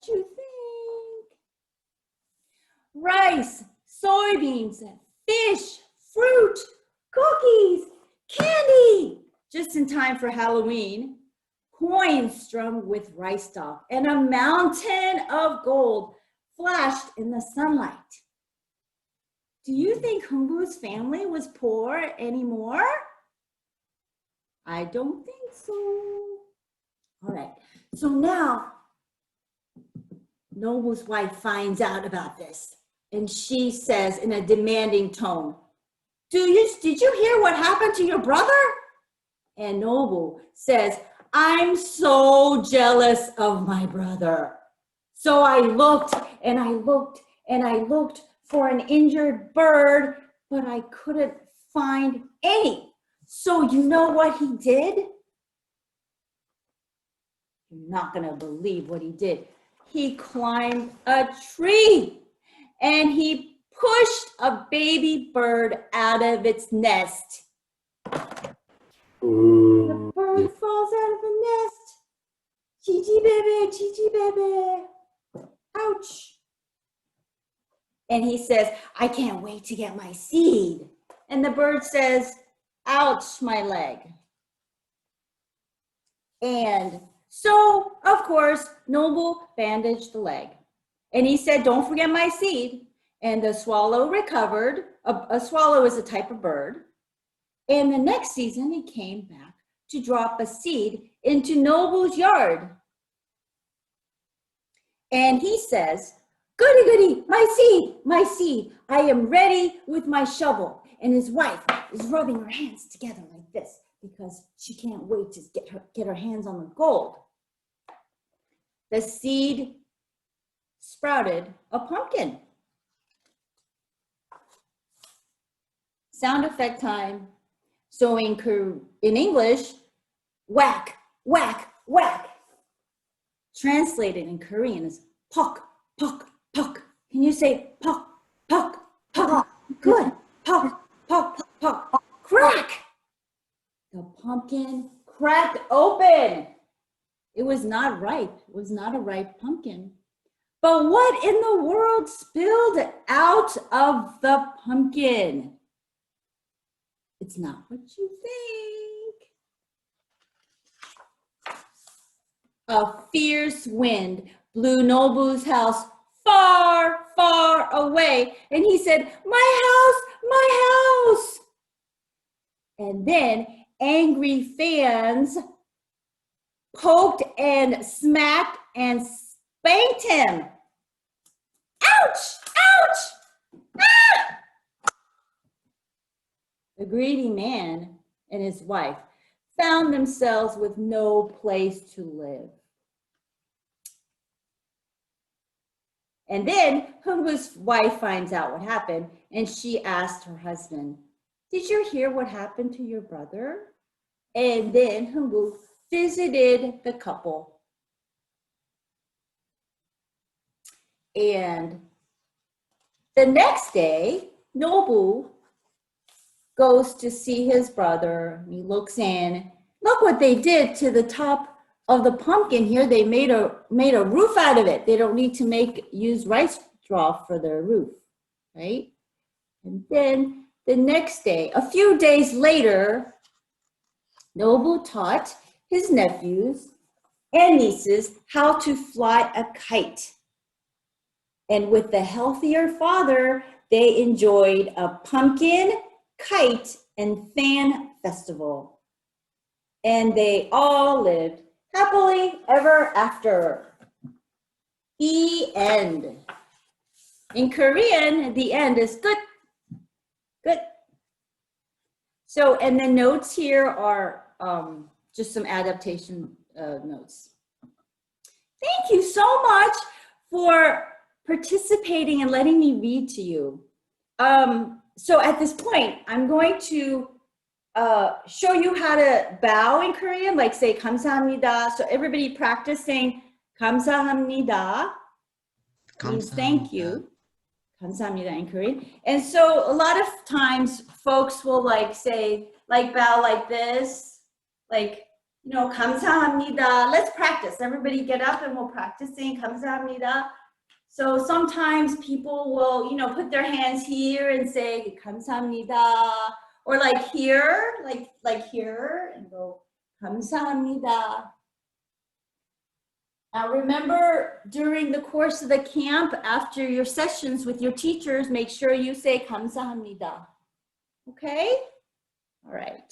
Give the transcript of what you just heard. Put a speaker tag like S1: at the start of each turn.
S1: you think? Rice, soybeans, fish, fruit, cookies, candy, just in time for Halloween. Coins strung with rice stalk and a mountain of gold flashed in the sunlight. Do you think Heung's family was poor anymore? I don't think so. All right, so now Noble's wife finds out about this, and she says in a demanding tone, did you hear what happened to your brother? And Noble says, I'm so jealous of my brother. So I looked and I looked and I looked for an injured bird, but I couldn't find any. So you know what he did? You're not gonna believe what he did. He climbed a tree and he pushed a baby bird out of its nest. The bird falls out of the nest. Chichi baby. Ouch. And he says, I can't wait to get my seed. And the bird says, ouch, my leg. And so, of course, Noble bandaged the leg. And he said, don't forget my seed. And the swallow recovered. A swallow is a type of bird. And the next season, he came back to drop a seed into Noble's yard. And he says, goody, goody, my seed. I am ready with my shovel. And his wife is rubbing her hands together like this because she can't wait to get her hands on the gold. The seed sprouted a pumpkin. Sound effect time. So in English, whack, whack, whack. Translated in Korean is pok, pok, pok. Can you say pok, pok, pok? Good. Pok, pok, pok. Crack! The pumpkin cracked open. It was not ripe. It was not a ripe pumpkin. But what in the world spilled out of the pumpkin? It's not what you think. A fierce wind blew Noble's house far, far away. And he said, my house, my house. And then angry fans poked and smacked and spanked him. Ouch, ouch, ah! The greedy man and his wife found themselves with no place to live. And then Heung's wife finds out what happened, and she asked her husband, did you hear what happened to your brother? And then Heung visited the couple. And the next day, Nobu goes to see his brother. He looks in. Look what they did to the top of the pumpkin here. They made a roof out of it. They don't need to use rice straw for their roof, right? And then the next day, a few days later, Nobu taught his nephews and nieces how to fly a kite. And with the healthier father, they enjoyed a pumpkin, kite, and fan festival. And they all lived happily ever after. The end. In Korean, the end is good. Good. So, and the notes here are just some adaptation notes. Thank you so much for participating and letting me read to you. So at this point, I'm going to show you how to bow in Korean, like say 감사합니다. So everybody practice saying 감사합니다 means thank you. 감사합니다 in Korean. And so a lot of times folks will like say, like bow like this, like, you know, 감사합니다. Let's practice. Everybody get up and we'll practice saying 감사합니다. So sometimes people will, you know, put their hands here and say 감사합니다, or like here, like here, and go 감사합니다. Now remember, during the course of the camp, after your sessions with your teachers, make sure you say 감사합니다. Okay? All right.